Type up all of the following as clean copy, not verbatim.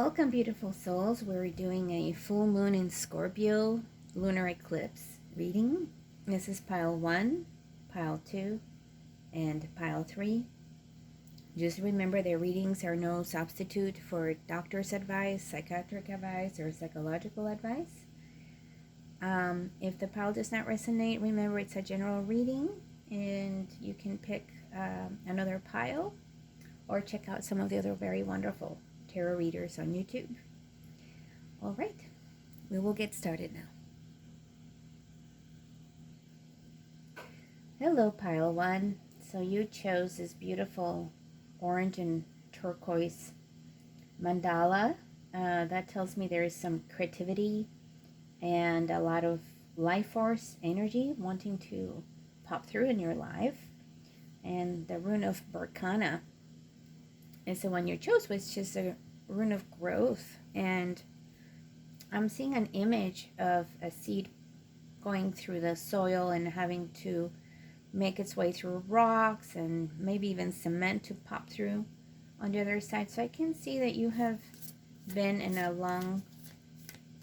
Welcome, beautiful souls. We're doing a full moon in Scorpio lunar eclipse reading. This is pile 1, pile 2, and pile 3. Just remember their readings are no substitute for doctor's advice, psychiatric advice, or psychological advice. If the pile does not resonate, remember it's a general reading and you can pick another pile or check out some of the other very wonderful tarot readers on YouTube. All right, we will get started now. Hello, pile 1. So you chose this beautiful orange and turquoise mandala. That tells me there is some creativity and a lot of life force energy wanting to pop through in your life. And the rune of Berkana is the one you chose, which is a rune of growth. And I'm seeing an image of a seed going through the soil and having to make its way through rocks and maybe even cement to pop through on the other side. So I can see that you have been in a long,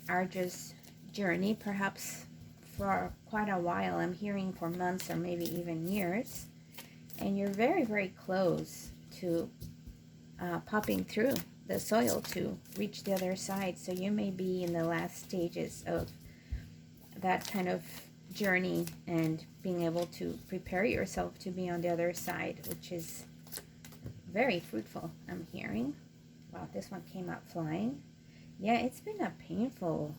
arduous journey, perhaps for quite a while. I'm hearing for months or maybe even years. And you're very, very close to popping through the soil to reach the other side. So you may be in the last stages of that kind of journey and being able to prepare yourself to be on the other side, which is very fruitful, I'm hearing. Wow, this one came out flying. Yeah, it's been a painful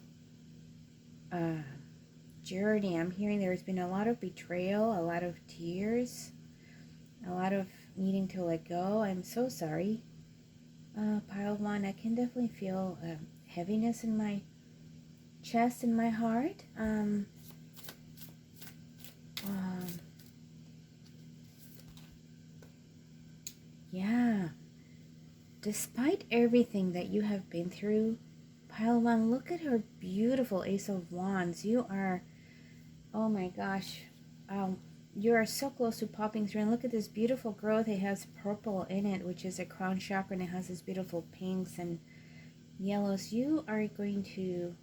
journey. I'm hearing there's been a lot of betrayal, a lot of tears, a lot of needing to let go. I'm so sorry. Pile 1, I can definitely feel heaviness in my chest and my heart. Yeah. Despite everything that you have been through, pile 1, look at her beautiful Ace of Wands. You are, oh my gosh, you are so close to popping through. And look at this beautiful growth. It has purple in it, which is a crown chakra, and it has this beautiful pinks and yellows. You are going to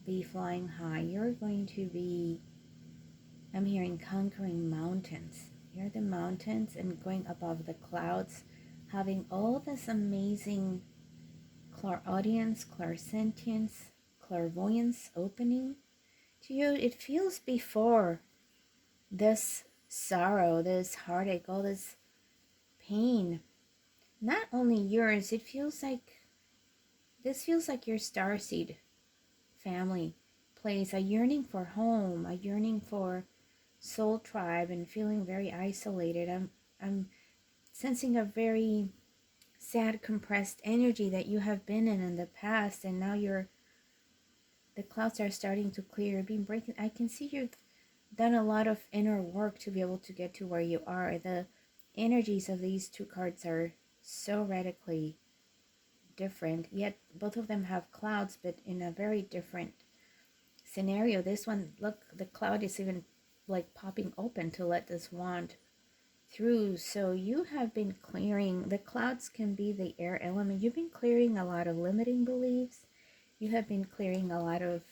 be flying high. You're going to be, I'm hearing, conquering mountains. You're the mountains and going above the clouds, having all this amazing clairaudience, clairsentience, clairvoyance opening to you. It feels before this sorrow, this heartache, all this pain, not only yours, it feels like, this feels like your starseed family place, a yearning for home, a yearning for soul tribe, and feeling very isolated. I'm sensing a very sad, compressed energy that you have been in the past, and now the clouds are starting to clear, being breaking. I can see you've done a lot of inner work to be able to get to where you are. The energies of these two cards are so radically different, yet both of them have clouds, but in a very different scenario. This one, look, the cloud is even like popping open to let this wand through. So you have been clearing, the clouds can be the air element. You've been clearing a lot of limiting beliefs. You have been clearing a lot of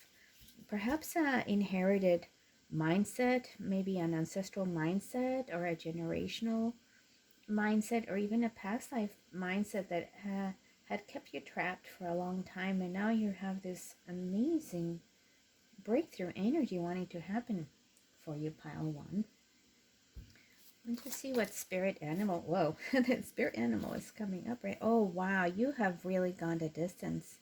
perhaps inherited mindset, maybe an ancestral mindset or a generational mindset, or even a past life mindset that had kept you trapped for a long time. And now you have this amazing breakthrough energy wanting to happen for you, pile 1. Let's see what spirit animal, whoa, the spirit animal is coming up, right? Oh, wow, you have really gone the distance.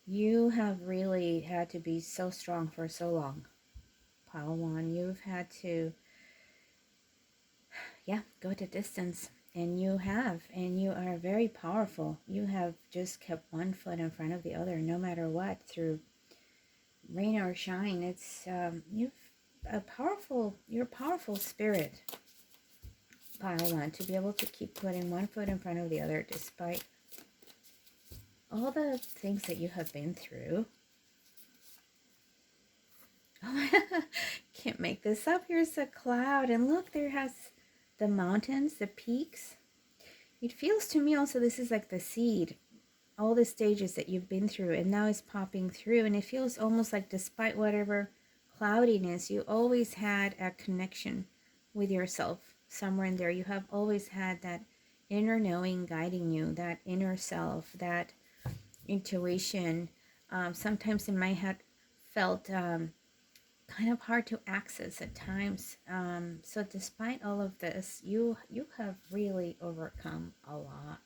You have really had to be so strong for so long, pile 1. You've had to, yeah, go the distance. And you have, and you are very powerful. You have just kept one foot in front of the other, no matter what, through rain or shine. It's, you're a powerful spirit, pile 1, to be able to keep putting one foot in front of the other despite all the things that you have been through. Oh, can't make this up. Here's a cloud, and look, there has the mountains, the peaks. It feels to me also this is like the seed all the stages that you've been through, and now it's popping through, and it feels almost like despite whatever cloudiness, you always had a connection with yourself somewhere in there. You have always had that inner knowing guiding you, that inner self, that intuition. Sometimes it might have felt kind of hard to access at times. So despite all of this, you have really overcome a lot.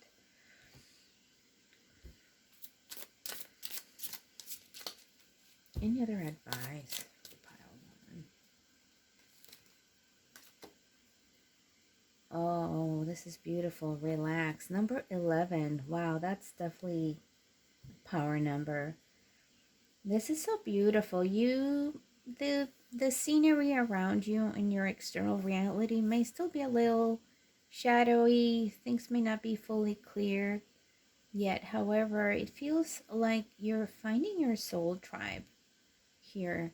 Any other advice? Pile one. Oh, this is beautiful. Relax. Number 11. Wow, that's definitely power number. This is so beautiful. The scenery around you and your external reality may still be a little shadowy. Things may not be fully clear yet. However, it feels like you're finding your soul tribe here,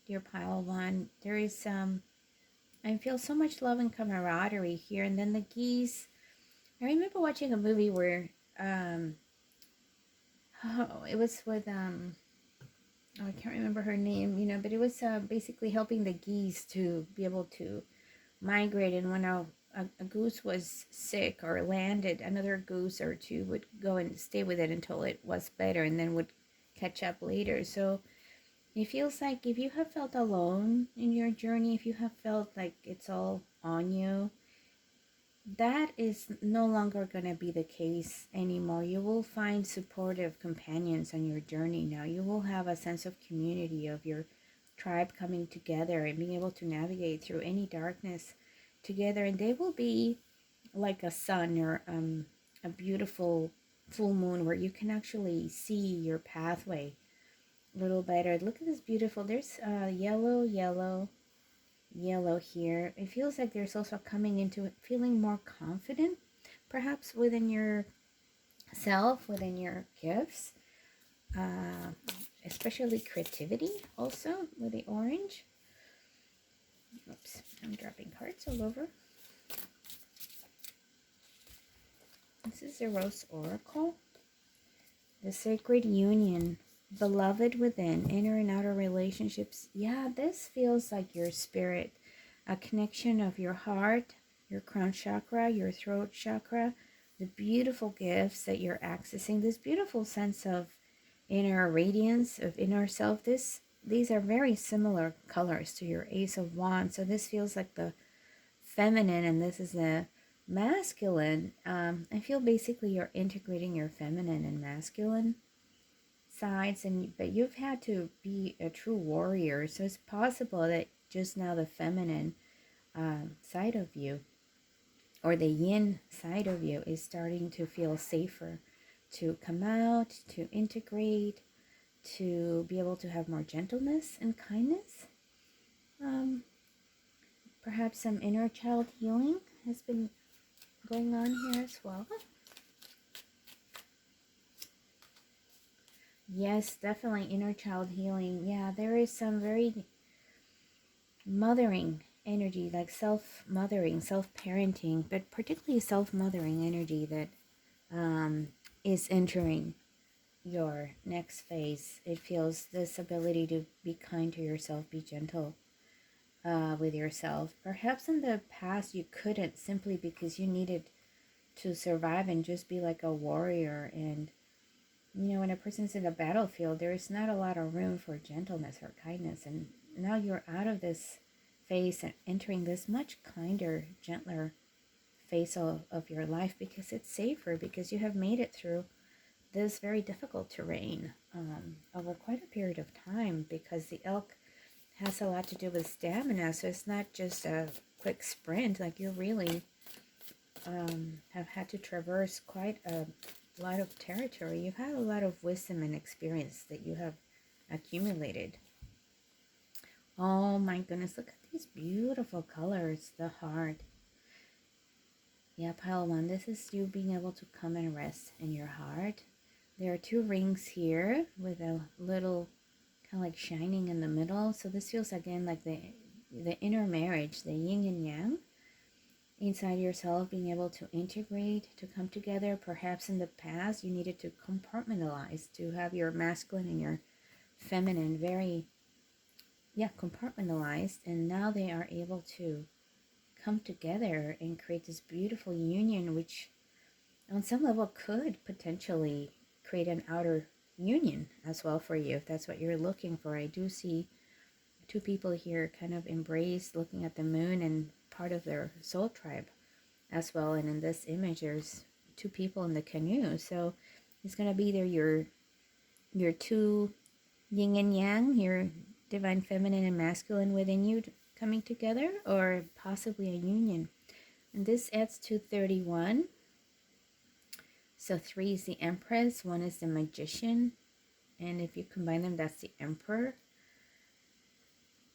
dear pile one. There is I feel so much love and camaraderie here. And then the geese. I remember watching a movie where it was with oh, I can't remember her name, but it was basically helping the geese to be able to migrate. And when a goose was sick or landed, another goose or two would go and stay with it until it was better and then would catch up later. So it feels like if you have felt alone in your journey, if you have felt like it's all on you, that is no longer going to be the case anymore. You will find supportive companions on your journey now. You will have a sense of community, of your tribe coming together and being able to navigate through any darkness together. And they will be like a sun or a beautiful full moon where you can actually see your pathway a little better. Look at this beautiful, there's yellow here. It feels like there's also coming into feeling more confident, perhaps within your self, within your gifts, especially creativity also with the orange. Oops, I'm dropping cards all over. This is the Rose Oracle. The Sacred Union. Beloved within, inner and outer relationships. Yeah, this feels like your spirit, a connection of your heart, your crown chakra, your throat chakra, the beautiful gifts that you're accessing, this beautiful sense of inner radiance, of inner self. These are very similar colors to your Ace of Wands. So this feels like the feminine and this is the masculine. I feel basically you're integrating your feminine and masculine sides, but you've had to be a true warrior, so it's possible that just now the feminine side of you or the yin side of you is starting to feel safer to come out, to integrate, to be able to have more gentleness and kindness. Perhaps some inner child healing has been going on here as well. Yes, definitely inner child healing. Yeah, there is some very mothering energy, like self-mothering, self-parenting, but particularly self-mothering energy that is entering your next phase. It feels this ability to be kind to yourself, be gentle with yourself. Perhaps in the past you couldn't simply because you needed to survive and just be like a warrior. And when a person's in a battlefield, there is not a lot of room for gentleness or kindness. And now you're out of this phase and entering this much kinder, gentler phase of your life because it's safer, because you have made it through this very difficult terrain over quite a period of time, because the elk has a lot to do with stamina. So it's not just a quick sprint. Like you really have had to traverse quite a lot of territory. You've had a lot of wisdom and experience that you have accumulated. Oh my goodness, look at these beautiful colors. The heart. Yeah, pile one, this is you being able to come and rest in your heart. There are two rings here with a little kind of like shining in the middle. So this feels again like the inner marriage, the yin and yang. inside yourself, being able to integrate, to come together. Perhaps in the past you needed to compartmentalize, to have your masculine and your feminine very, compartmentalized, and now they are able to come together and create this beautiful union, which on some level could potentially create an outer union as well for you, if that's what you're looking for. I do see two people here kind of embrace looking at the moon and part of their soul tribe as well. And in this image, there's two people in the canoe. So it's going to be either your two yin and yang, your divine feminine and masculine within you coming together, or possibly a union. And this adds to 31. So 3 is the Empress, 1 is the Magician, and if you combine them, that's the Emperor.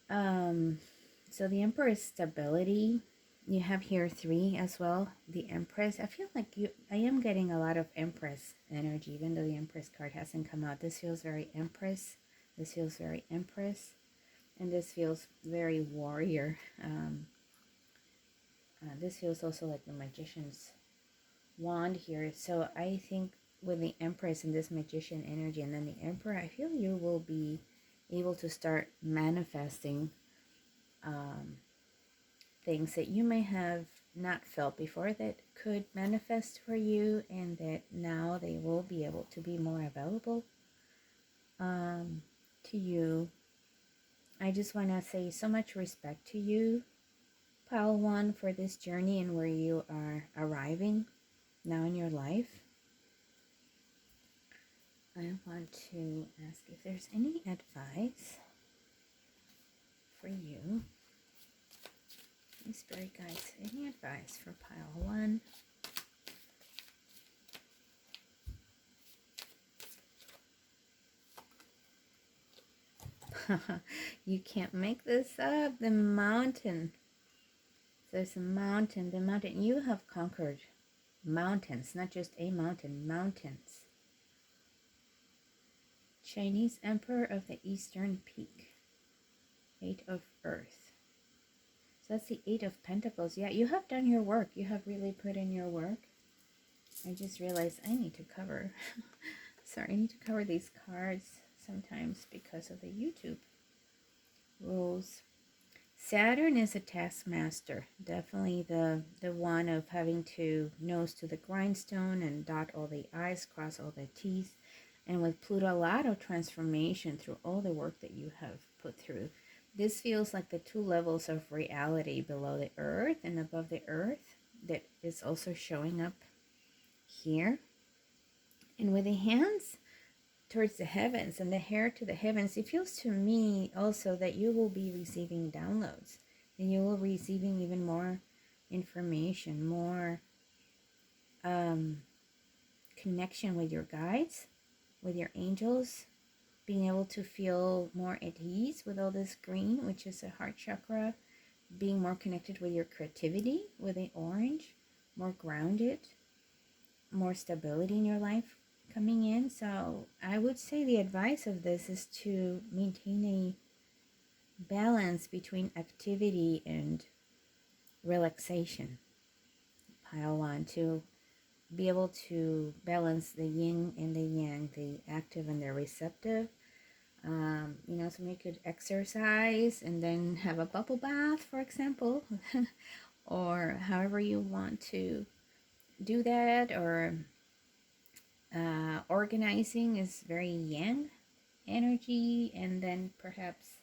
So the Emperor is stability. You have here 3 as well, the Empress. I feel like I am getting a lot of Empress energy, even though the Empress card hasn't come out. This feels very Empress. This feels very Empress. And this feels very warrior. This feels also like the Magician's wand here. So I think with the Empress and this Magician energy and then the Emperor, I feel you will be able to start manifesting things that you may have not felt before that could manifest for you, and that now they will be able to be more available to you. I just want to say so much respect to you, Pile 1, for this journey and where you are arriving now in your life. I want to ask if there's any advice for you. Any spirit guides, any advice for Pile 1? You can't make this up. The mountain. There's a mountain. The mountain. You have conquered mountains, not just a mountain, mountains. Chinese Emperor of the Eastern Peak. 8 of Earth. So that's the 8 of Pentacles. Yeah, you have done your work. You have really put in your work. I just realized I need to cover. Sorry, I need to cover these cards sometimes because of the YouTube rules. Saturn is a taskmaster. Definitely the one of having to nose to the grindstone and dot all the I's, cross all the T's. And with Pluto, a lot of transformation through all the work that you have put through. This feels like the 2 levels of reality below the earth and above the earth that is also showing up here. And with the hands towards the heavens and the hair to the heavens, it feels to me also that you will be receiving downloads, and you will be receiving even more information, more connection with your guides, with your angels, being able to feel more at ease with all this green, which is a heart chakra, being more connected with your creativity with the orange, more grounded, more stability in your life coming in. So I would say the advice of this is to maintain a balance between activity and relaxation. Pile 1, to be able to balance the yin and the yang, the active and the receptive. Somebody could exercise and then have a bubble bath, for example, or however you want to do that. Or organizing is very yang energy, and then perhaps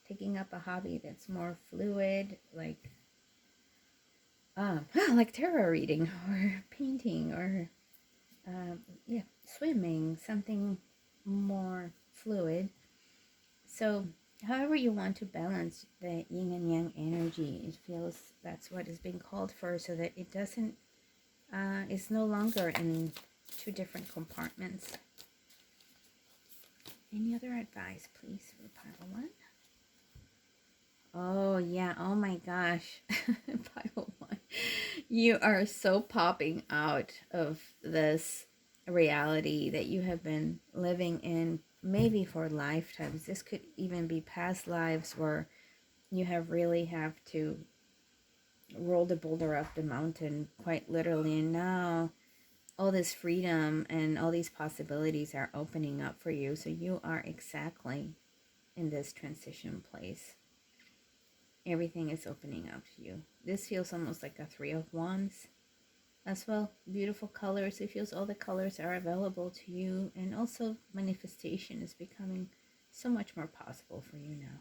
taking up a hobby that's more fluid, like like tarot reading or painting or swimming, something more fluid. So however you want to balance the yin and yang energy, it feels that's what is being called for, so that it doesn't it's no longer in 2 different compartments. Any other advice, please, for Pile 1? Oh, yeah. Oh, my gosh. Pile 1. You are so popping out of this reality that you have been living in, maybe for lifetimes. This could even be past lives where you have really have to rolled the boulder up the mountain quite literally, and now all this freedom and all these possibilities are opening up for you. So you are exactly in this transition place. Everything is opening up to you. This feels almost like a Three of Wands as well. Beautiful colors. It feels all the colors are available to you, and also manifestation is becoming so much more possible for you now.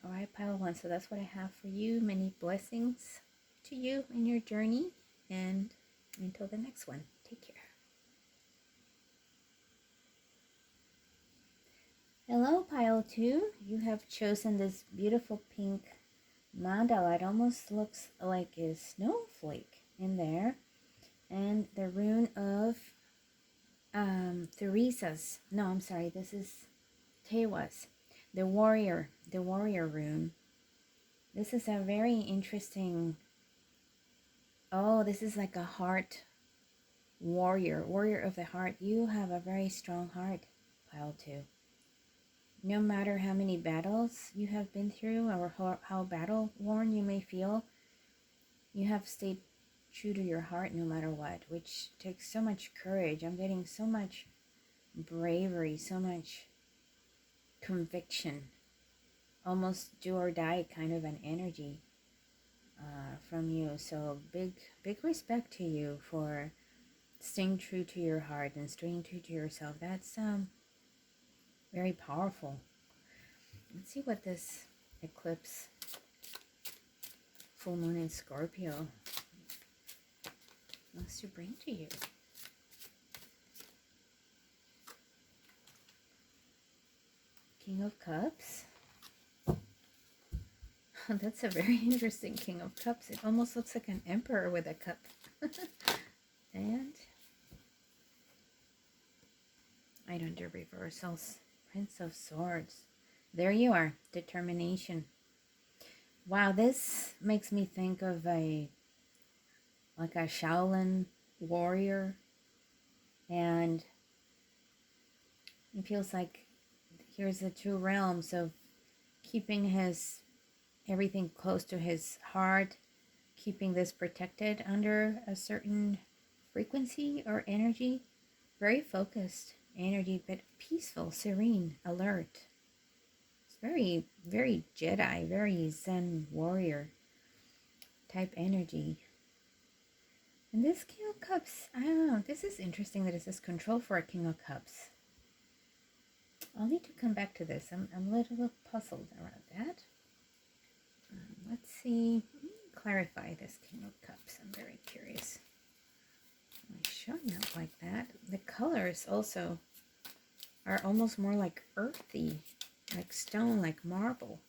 All right, pile one. So that's what I have for you. Many blessings to you in your journey, and until the next one, take care. Hello, pile two. You have chosen this beautiful pink mandala. It almost looks like a snowflake in there, and the rune of Theresa's. No, I'm sorry. This is Tewa's, the warrior rune. This is a very interesting. Oh, this is like a heart warrior of the heart. You have a very strong heart, pile two. No matter how many battles you have been through or how battle worn you may feel, you have stayed true to your heart no matter what, which takes so much courage. I'm getting so much bravery, so much conviction, almost do or die kind of an energy from you. So big respect to you for staying true to your heart and staying true to yourself. That's very powerful. Let's see what this eclipse, full moon in Scorpio, wants to bring to you. King of Cups. That's a very interesting King of Cups. It almost looks like an emperor with a cup. And right under reversals, Prince of Swords. There you are, determination. Wow, this makes me think of like a Shaolin warrior, and it feels like here's the two realms of keeping his everything close to his heart, keeping this protected under a certain frequency or energy, very focused energy, but peaceful, serene, alert. It's very, very Jedi, very Zen warrior type energy. And this King of Cups, I don't know, this is interesting that it says control for a King of Cups. I'll need to come back to this. I'm a little bit puzzled around that. Let's see, clarify this King of Cups. I'm very curious. Why showing up like that? The colors also are almost more like earthy, like stone, like marble.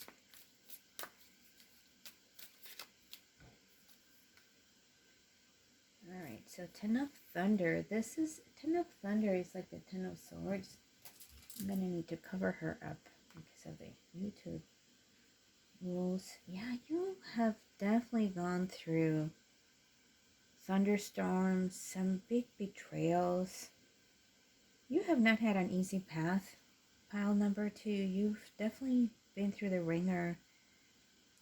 All right, so Ten of Thunder. This is Ten of Thunder is like the Ten of Swords. I'm gonna need to cover her up because of the YouTube rules. Yeah, you have definitely gone through thunderstorms, some big betrayals. You have not had an easy path, pile number two. You've definitely been through the ringer.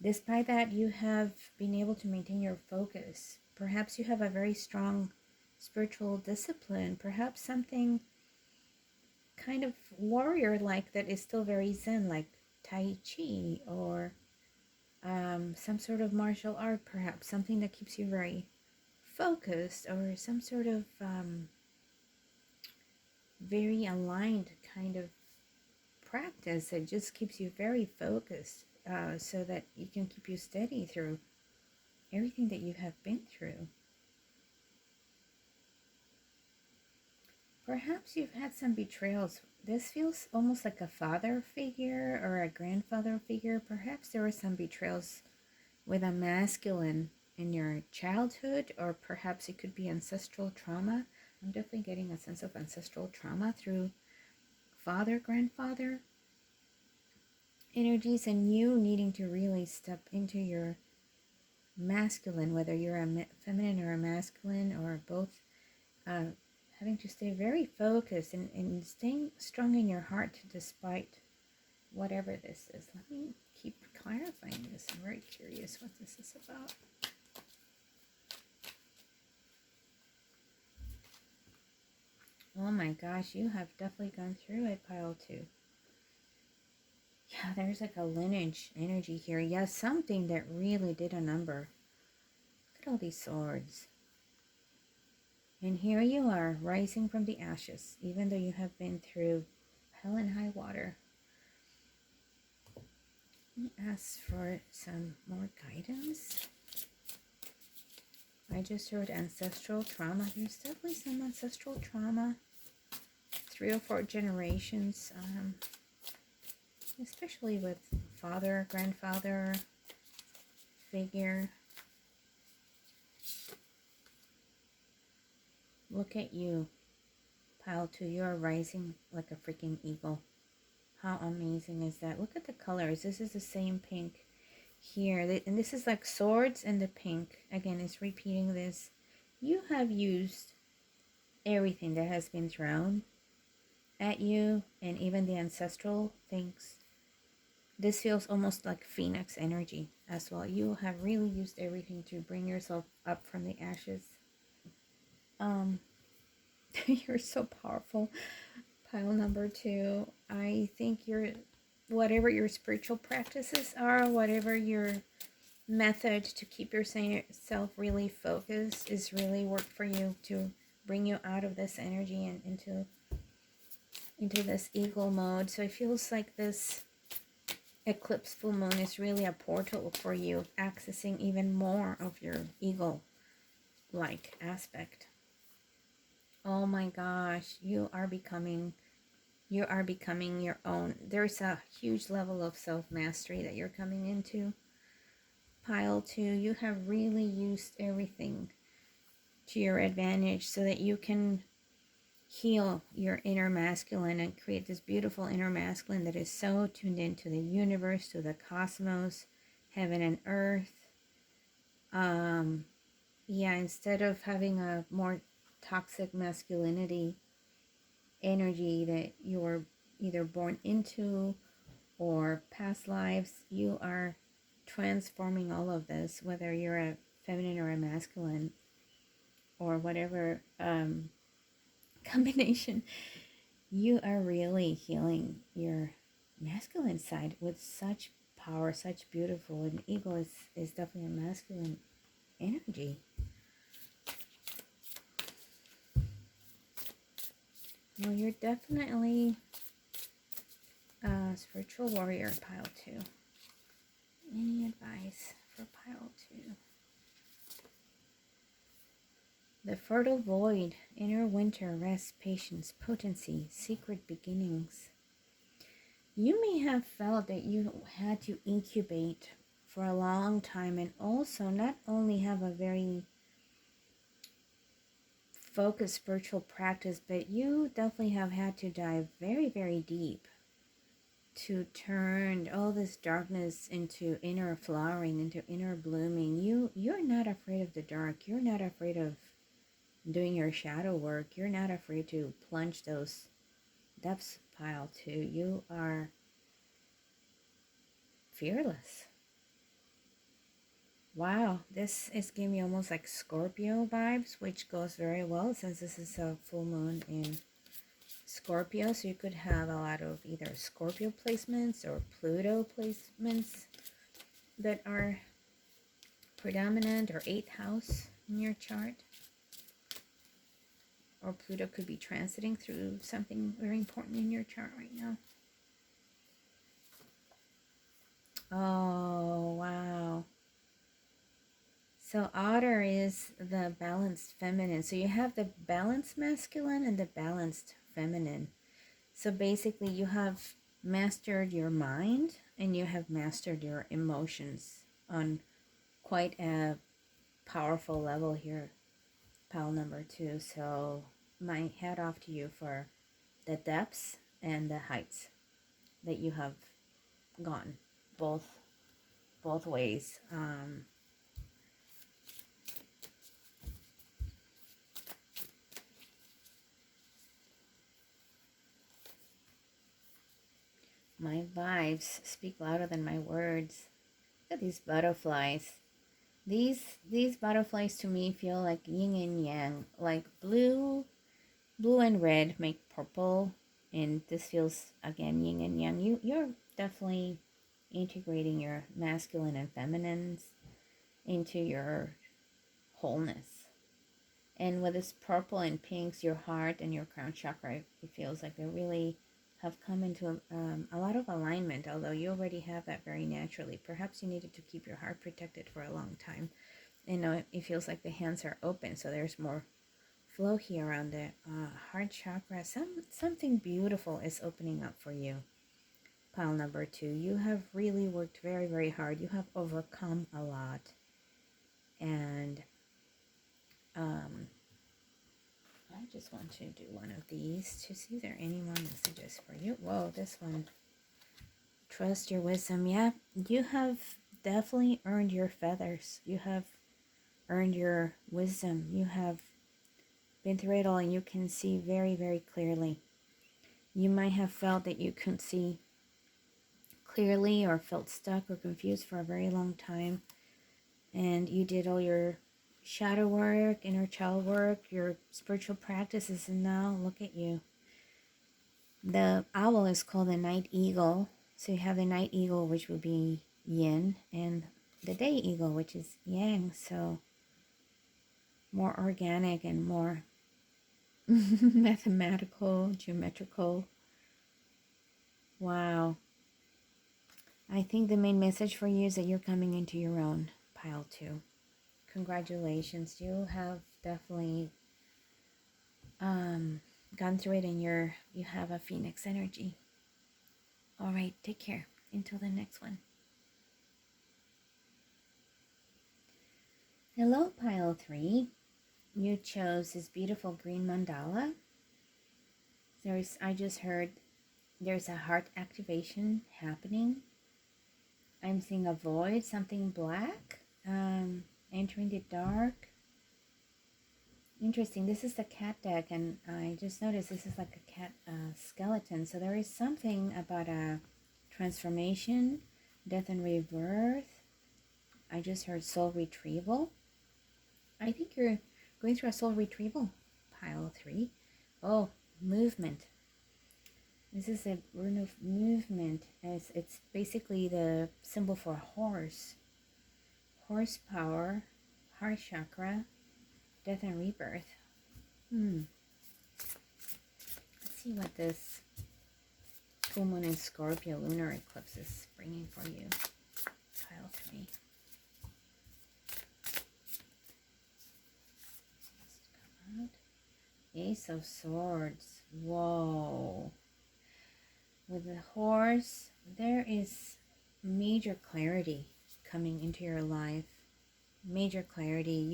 Despite that, you have been able to maintain your focus. Perhaps you have a very strong spiritual discipline, perhaps something kind of warrior-like that is still very zen, like Tai Chi, or some sort of martial art, perhaps something that keeps you very focused, or some sort of very aligned kind of practice that just keeps you very focused, so that you can keep you steady through everything that you have been through. Perhaps you've had some betrayals. This feels almost like a father figure or a grandfather figure. Perhaps there were some betrayals with a masculine in your childhood, or perhaps it could be ancestral trauma. I'm definitely getting a sense of ancestral trauma through father, grandfather energies, and you needing to really step into your masculine, whether you're a feminine or a masculine or both, having to stay very focused and staying strong in your heart despite whatever this is. Let me keep clarifying this. I'm very curious what this is about. Oh my gosh, you have definitely gone through it, pile 2. Yeah, there's like a lineage energy here. Yeah, something that really did a number. Look at all these swords. And here you are, rising from the ashes, even though you have been through hell and high water. Let me ask for some more guidance. I just heard ancestral trauma. There's definitely some ancestral trauma. 3 or 4 generations, especially with father, grandfather figure. Look at you, pile 2. You're rising like a freaking eagle. How amazing is that? Look at the colors. This is the same pink here. And this is like swords and the pink. Again, it's repeating this. You have used everything that has been thrown at you, and even the ancestral things. This feels almost like Phoenix energy as well. You have really used everything to bring yourself up from the ashes. You're so powerful, pile number 2. I think whatever your spiritual practices are, whatever your method to keep yourself really focused is really work for you to bring you out of this energy and into this eagle mode. So it feels like this eclipse full moon is really a portal for you, accessing even more of your eagle-like aspect. Oh my gosh, you are becoming your own. There's a huge level of self-mastery that you're coming into. Pile 2, you have really used everything to your advantage so that you can heal your inner masculine and create this beautiful inner masculine that is so tuned into the universe, to the cosmos, heaven and earth. Yeah, instead of having a more toxic masculinity energy that you were either born into or past lives, you are transforming all of this, whether you're a feminine or a masculine or whatever combination. You are really healing your masculine side with such power, such beautiful. And eagle is definitely a masculine energy. Well, you're definitely a spiritual warrior, pile 2. Any advice for pile 2? The fertile void, inner winter, rest, patience, potency, secret beginnings. You may have felt that you had to incubate for a long time and also not only have a very focused spiritual practice, but you definitely have had to dive very, very deep to turn all this darkness into inner flowering, into inner blooming. You're not afraid of the dark. You're not afraid of doing your shadow work. You're not afraid to plunge those depths, pile 2. You are fearless. Wow, this is giving me almost like Scorpio vibes, which goes very well since this is a full moon in Scorpio. So you could have a lot of either Scorpio placements or Pluto placements that are predominant, or 8th house in your chart. Or Pluto could be transiting through something very important in your chart right now. Oh, wow. So Otter is the balanced feminine. So you have the balanced masculine and the balanced feminine. So basically you have mastered your mind and you have mastered your emotions on quite a powerful level here, pile number 2. So my hat off to you for the depths and the heights that you have gone both ways. My vibes speak louder than my words. Look at these butterflies. These butterflies to me feel like yin and yang, like blue and red make purple, and this feels again yin and yang. You're definitely integrating your masculine and feminines into your wholeness. And with this purple and pinks, your heart and your crown chakra, it feels like they really have come into a lot of alignment, although you already have that very naturally. Perhaps you needed to keep your heart protected for a long time. You know, it feels like the hands are open, so there's more flow here around the heart chakra. Something beautiful is opening up for you. Pile number 2, you have really worked very, very hard. You have overcome a lot. And I just want to do one of these to see if there are any more messages for you. Whoa, this one. Trust your wisdom. Yeah, you have definitely earned your feathers. You have earned your wisdom. You have been through it all and you can see very, very clearly. You might have felt that you couldn't see clearly or felt stuck or confused for a very long time. And you did all your shadow work, inner child work, your spiritual practices, and now look at you. The owl is called the night eagle. So you have the night eagle, which would be yin, and the day eagle, which is yang. So more organic and more mathematical, geometrical. Wow. I think the main message for you is that you're coming into your own, pile 2. Congratulations. You have definitely gone through it, and you have a phoenix energy. All right, take care. Until the next one. Hello, pile 3. You chose this beautiful green mandala. I just heard there's a heart activation happening. I'm seeing a void, something black, entering the dark. Interesting. This is the cat deck, and I just noticed this is like a cat skeleton. So there is something about a transformation, death and rebirth. I just heard soul retrieval. I think you're going through a soul retrieval, pile 3. Oh, movement. This is a rune of movement. It's basically the symbol for horse. Horsepower, heart chakra, death and rebirth. Let's see what this full moon in Scorpio lunar eclipse is bringing for you. Pile 3. Ace of Swords. Whoa. With the horse, there is major clarity coming into your life. Major clarity.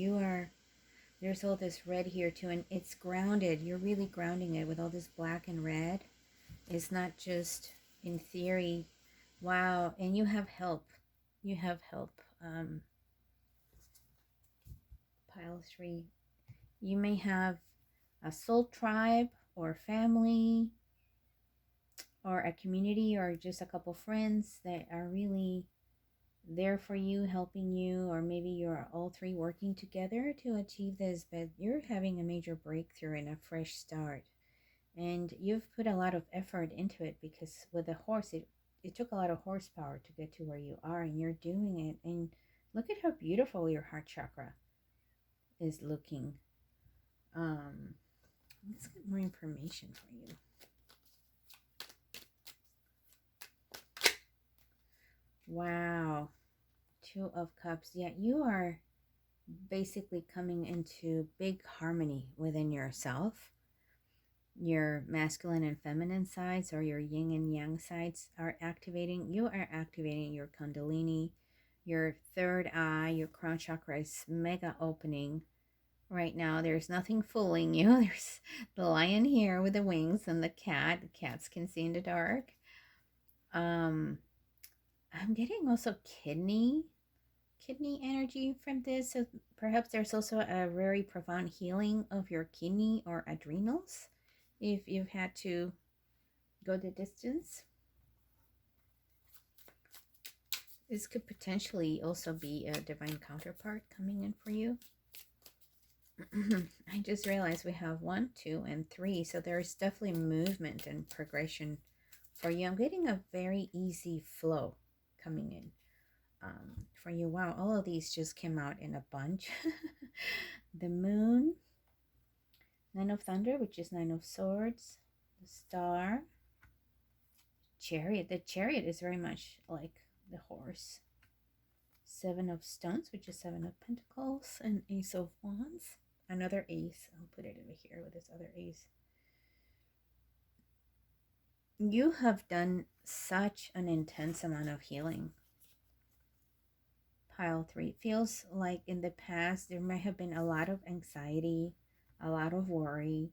There's all this red here too, and it's grounded. You're really grounding it with all this black and red. It's not just in theory. Wow. And you have help. You have help. Pile 3. You may have a soul tribe or family or a community or just a couple friends that are really there for you, helping you, or maybe you're all 3 working together to achieve this, but you're having a major breakthrough and a fresh start. And you've put a lot of effort into it, because with the horse, it took a lot of horsepower to get to where you are, and you're doing it. And look at how beautiful your heart chakra is looking. Let's get more information for you. Wow. 2 of Cups. Yeah, you are basically coming into big harmony within yourself. Your masculine and feminine sides, or your yin and yang sides, are activating. You are activating your kundalini, your third eye, your crown chakra is mega opening right now. There's nothing fooling you. There's the lion here with the wings and the cat. The cats can see in the dark. I'm getting also kidney energy from this. So perhaps there's also a very profound healing of your kidney or adrenals if you've had to go the distance. This could potentially also be a divine counterpart coming in for you. I just realized we have 1, 2, and 3. So there's definitely movement and progression for you. I'm getting a very easy flow coming in for you. Wow, all of these just came out in a bunch. The moon, 9 of thunder, which is 9 of swords, the star, chariot. The chariot is very much like the horse. 7 of stones, which is 7 of pentacles, and ace of wands. Another ace. I'll put it over here with this other ace. You have done such an intense amount of healing. Pile 3. Feels like in the past there may have been a lot of anxiety, a lot of worry,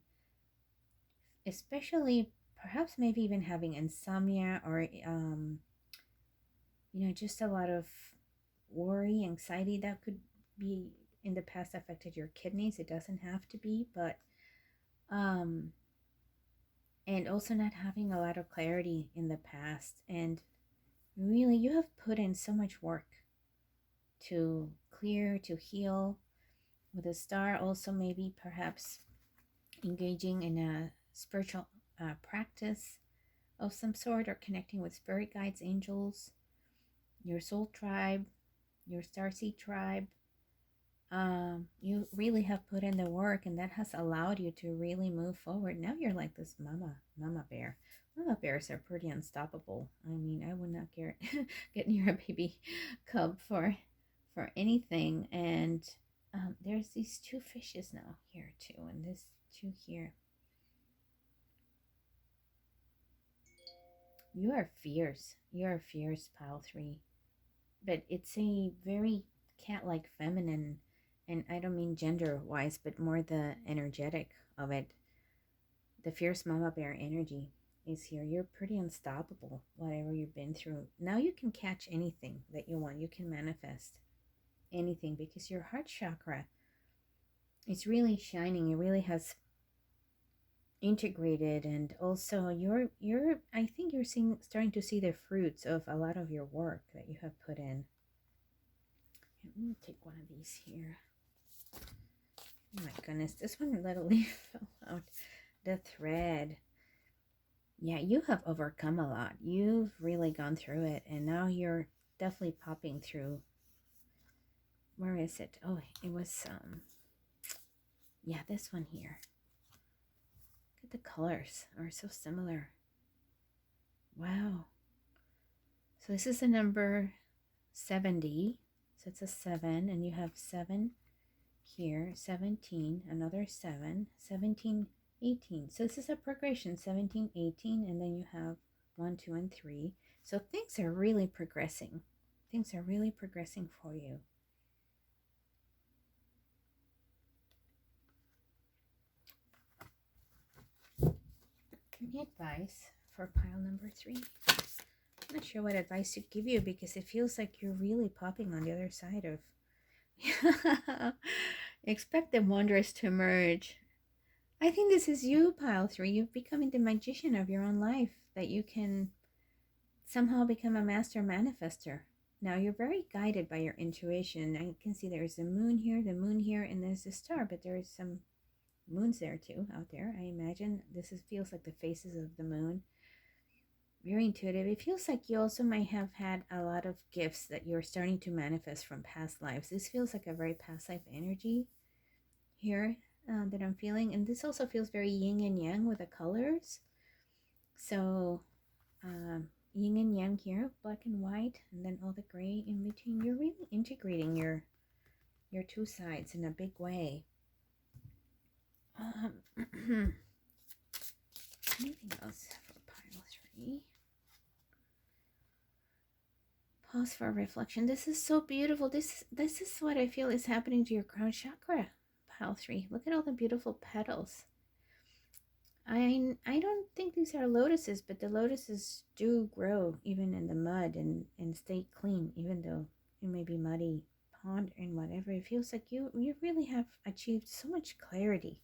especially perhaps maybe even having insomnia or just a lot of worry, anxiety that could be in the past affected your kidneys. It doesn't have to be, but and also not having a lot of clarity in the past. And really, you have put in so much work to clear, to heal. With a star, also maybe perhaps engaging in a spiritual practice of some sort, or connecting with spirit guides, angels, your soul tribe, your starseed tribe. You really have put in the work, and that has allowed you to really move forward. Now you're like this mama bear. Mama bears are pretty unstoppable. I mean, I would not get near a baby cub for anything. And there's these 2 fishes now here too, and this 2 here. You are fierce. You are fierce, pile 3. But it's a very cat-like feminine, and I don't mean gender-wise, but more the energetic of it. The fierce mama bear energy is here. You're pretty unstoppable, whatever you've been through. Now you can catch anything that you want. You can manifest anything because your heart chakra is really shining. It really has integrated, and also you're I think you're starting to see the fruits of a lot of your work that you have put in. Let me take one of these here. Oh my goodness, this one literally fell out. The thread. Yeah, you have overcome a lot. You've really gone through it, and now you're definitely popping through. Where is it? Oh, it was yeah, this one here. Look at the colors, are so similar. Wow. So this is the number 70. So it's a 7, and you have 7 here, 17, another 7, 17, 18. So this is a progression, 17, 18, and then you have 1, 2, and 3. So things are really progressing. Things are really progressing for you. Any advice for pile number 3? I'm not sure what advice to give you, because it feels like you're really popping on the other side of expect the wondrous to emerge. I think this is you, pile 3. You're becoming the magician of your own life, that you can somehow become a master manifester. Now you're very guided by your intuition. I can see there's the moon here, and there's the star, but there's some moons there too, out there. I imagine this feels like the faces of the moon. Very intuitive. It feels like you also might have had a lot of gifts that you're starting to manifest from past lives. This feels like a very past life energy here that I'm feeling. And this also feels very yin and yang with the colors. So yin and yang here, black and white, and then all the gray in between. You're really integrating your 2 sides in a big way. Anything else for pile 3? Pause for reflection. This is so beautiful. This is what I feel is happening to your crown chakra, pile 3. Look at all the beautiful petals. I don't think these are lotuses, but the lotuses do grow even in the mud and stay clean, even though it may be muddy pond and whatever. It feels like you really have achieved so much clarity.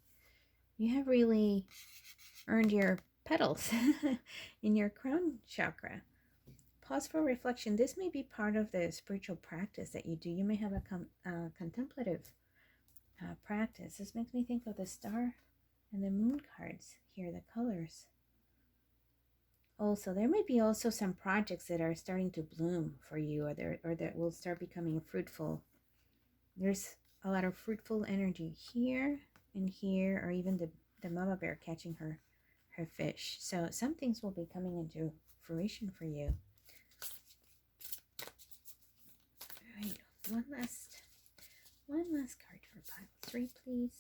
You have really earned your petals in your crown chakra. pause for reflection. This may be part of the spiritual practice that you do. You may have a contemplative practice. This makes me think of the star and the moon cards here, the colors. Also, there may be also some projects that are starting to bloom for you, or that will start becoming fruitful. There's a lot of fruitful energy here and here, or even the mama bear catching her fish. So some things will be coming into fruition for you. All right, one last card for pile 3, please.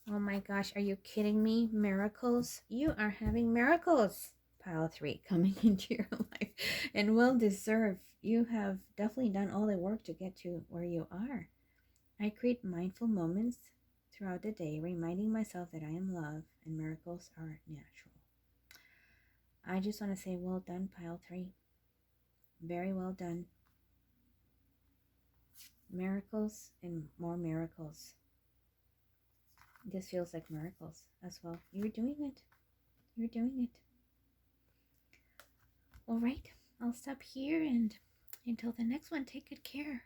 Oh my gosh, are you kidding me? Miracles? You are having miracles, pile 3, coming into your life, and well deserved. You have definitely done all the work to get to where you are. I create mindful moments throughout the day, reminding myself that I am love and miracles are natural. I just want to say well done, pile 3. Very well done. Miracles and more miracles. This feels like miracles as well. You're doing it. You're doing it. All right. I'll stop here, and until the next one, take good care.